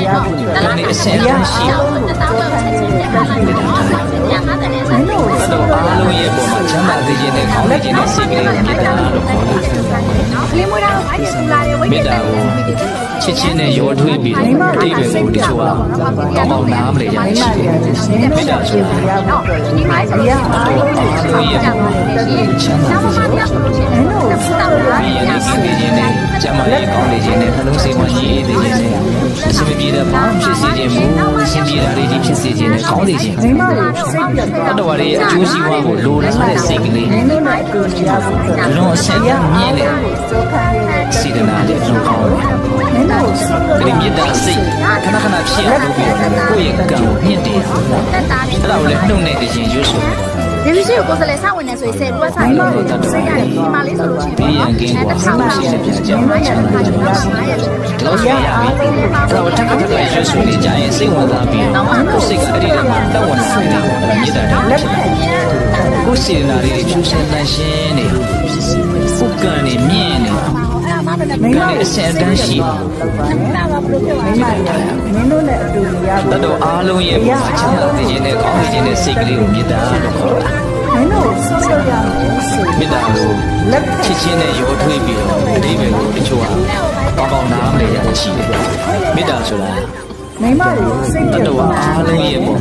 ဒီအစင်ရှိတော့အားလုံးရဲ့ပုံမှာချမ်းသာစေခြင်းနဲ့ကောင်းစေခြင်းနဲ့စိတ်ကလေးကိုမြတ်တာလို့ခေါ်တာမေတ္တာကိုချစ်ချင်းနဲ့ရောထွေးပြီးတော့အတိတ်တွေကိုတချို့ကကောင်းကောင်းနားမလည်ကြတယ်ရှိတယ်မေတ္တာဆိုတာအားလုံးရဲ့ချမ်းသာစေခြင်းဒီရည်ကြီးခြင်းနဲ့ကျမ်းမာရေးကောင်းနေခြင်းနဲ့နှလုံးစိတ်ဝမ်းကြီးနေခြင်းနဲ့အစမပြေတဲ့ဘာဖြစ်စေခြင်းမူရှင်ပြေတာလေးဒီဖြစ်စေခြင်းနဲ့ကောင်းစေခြင်းတတော်ရဲ့အကျိုးစီးပွားကိုလိုလားတဲ့စိတ်ကလေးလုံးအဆက်မြင့်တဲ့စေတနာလေးလုံးကောင်းတယ်ဒီမေတ္တာစိတ်ခဏခဏဖြစ်လို့ပြီးတော့ကိုယ့်ရဲ့ကံကိုမြင့်တယ်အဲ့ဒါကိုလည်းနှုတ်နဲ့ရင်ရွှေ့ဆိုဒီလိုရှိကိုယ်စလဲစဝင်နေဆိုရင်10ပွဲဆိုင်လို့စိတ်ရတယ်ဒီမှာလေးဆိုလို့ရှိရင်အဲ့ဒါဆောင်းရှိတဲ့ပြန်ကြောင်းချမ်းသာတယ်တော့ရရပြီတော့တက်တက်ရွှေ့ဆိုနေကြရင်စိတ်ဝင်စားပြီးတော့စိတ်ကအဲ့ဒီမှာတက်ဝင်လာတယ်မေတ္တာလက်ကိုယ်စေနာလေးဖြူစင်တန်ရှင်းနေပုဂ္ဂံနေမြင့်နေကအစအတန်းရှိတတော်အားလုံးရဲ့ချမ်းသာစေခြင်းနဲ့ကောင်းစေခြင်းနဲ့စိတ်ကလေးကိုမေတ္တာလို့ခေါ်တာမေတ္တာကိုချစ်ချင်းနဲ့ရောထွေးပြီးတော့အတိပ္ပယ်ကိုတချို့ကကောင်းကောင်းနားမလည်ရရှိတယ်မေတ္တာဆိုတာတတော်အားလုံးရဲ့ပုံ